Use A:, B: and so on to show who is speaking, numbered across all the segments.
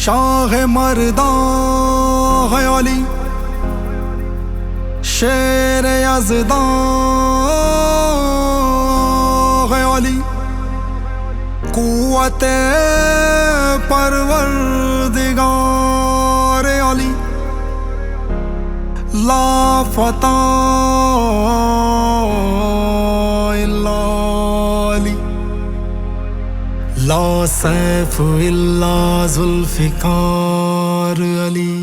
A: शाह मर्दा है अली, शेर यज़दा है अली, कुव्वते परवरदिगार अली, लाफता इल्ला अली, ला सैफ इल्ला जुल्फिकार अली।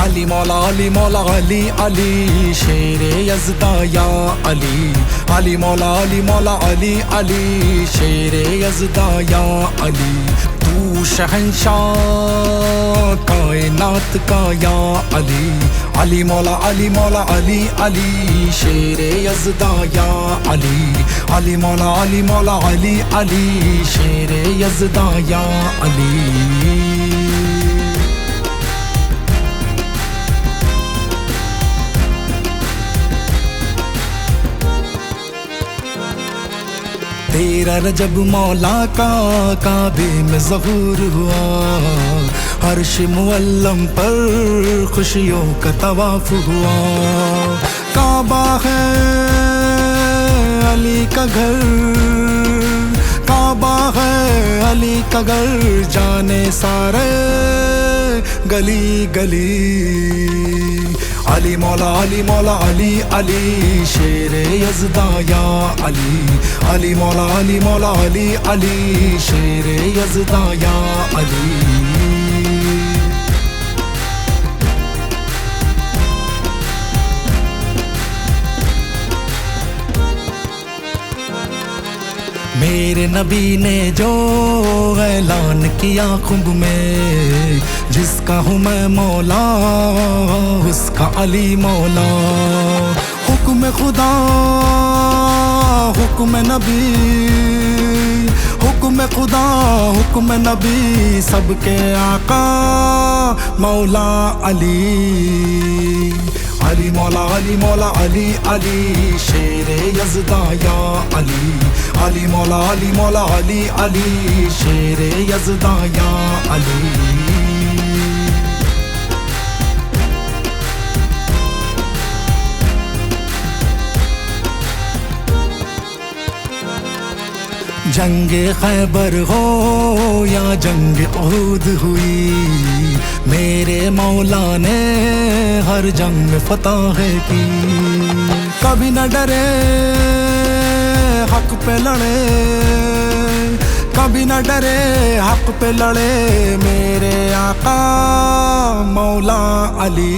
A: अली मौला अली मौला अली अली, शेर यज़दा या अली। अली मौला अली मौला अली अली, शेर यज़दा या अली। तू शहंशाह कायनात का या अली। अली मौला अली मौला अली अली, शेर यज़दा या अली। अली मौला अली मौला अली अली, शेर यज़दा या अली। तेरा रजब मौला का काबे में ज़हूर हुआ, अर्श मुअल्लम पर खुशियों का तवाफ हुआ। काबा है अली का घर, काबा है अली का घर, जाने सारे गली गली। अली मौला अली मौला अली अली, शेर यज़दा या अली। अली मौला अली मौला अली अली, शेर यज़दा या अली। मेरे नबी ने जो ऐलान किया खुब में, जिसका हूँ मैं मौला उसका अली मौला। हुक्म खुदा हुक्म नबी, हुक्म खुदा हुक्म नबी, सबके आका मौला अली। अली मौला अली मौला अली अली, शेर यज़दा या अली। अली मौला अली मौला अली अली, शेर यज़दा या अली। जंगे खैबर हो या जंग उहद हुई, मेरे मौला ने हर जंग फतह की। कभी न डरे हक पे लड़े, कभी न डरे हक पे लड़े, मेरे आका मौला अली।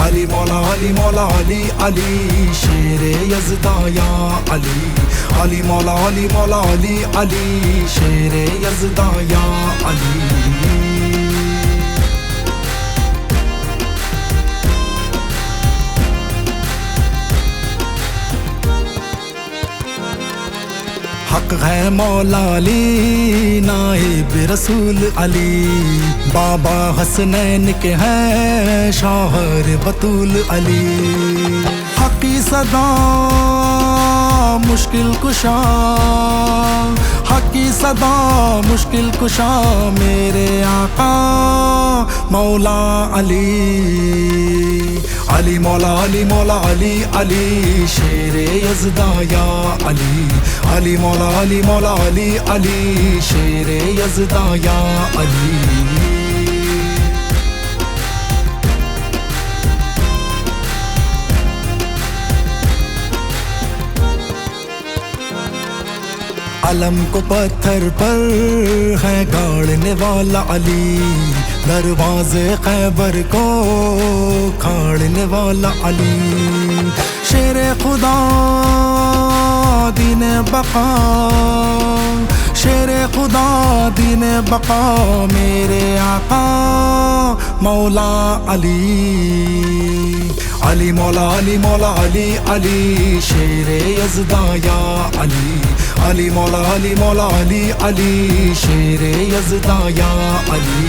A: अली मौला अली मौला अली अली, शेर यज़दा या अली। अली मौला अली मौला अली अली, शेर यज़दा या अली। हक है मौला अली, नाइब रसूल अली। बाबा हसनैन के हैं शौहर बतूल अली। हकी सदा मुश्किल कुशा, हकी सदा मुश्किल कुशा, मेरे आका मौला अली। अली मौला अली मौला अली अली, शेर यज़दा या अली। अली मौला अली मौला अली अली, शेर यज़दा या अली। अलम को पत्थर पर है गाड़ने वाला अली, दरवाजे खैबर को खाड़ने वाला अली। शेर खुदा दीन बका, शेर खुदा दीन बका, मेरे आका मौला अली। अली मौला अली मौला अली अली, शेर यज़दा या अली। अली मौला अली मौला अली अली, शेर यज़दा या अली।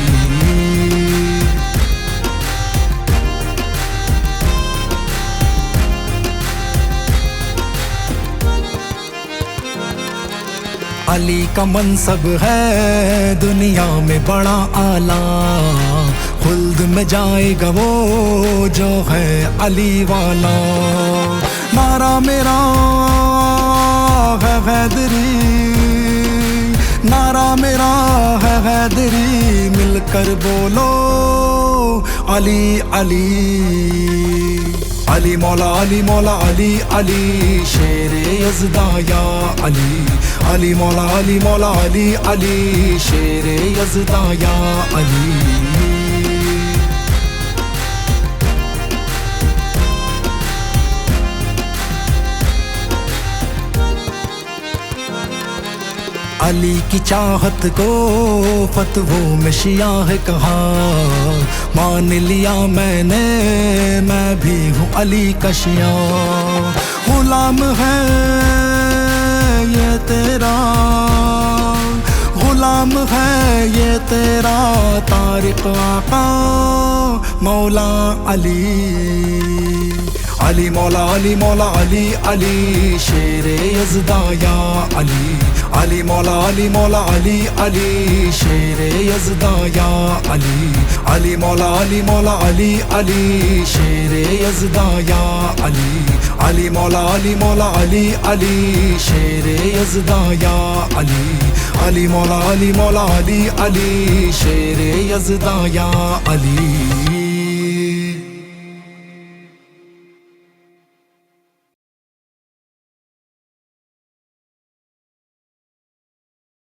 A: अली का मनसब है दुनिया में बड़ा आला, खुल्द में जाएगा वो जो है अली वाला। नारा मेरा है हैदरी, नारा मेरा है हैदरी, मिलकर बोलो अली अली। अली मौला अली मौला अली अली, शेरे यज़दा या अली। अली मौला अली मौला अली अली, शेरे यज़दा या अली। अली की चाहत को फतवों में शिया है कहा, मान लिया मैंने मैं भी हूँ अली का शिया। गुलाम है ये तेरा, गुलाम है ये तेरा, तारिक आका मौला अली। अली मौला अली मौला अली अली, शेरे यज़दा या अली। अली मौला अली मौला अली अली, शेरे यज़दा या अली। अली मौला अली मौला अली अली, शेरे यज़दा या अली। अली मौला अली मौला अली अली, शेरे यज़दा या अली। अली मौला अली मौला अली अली, शेरे यज़दा या अली।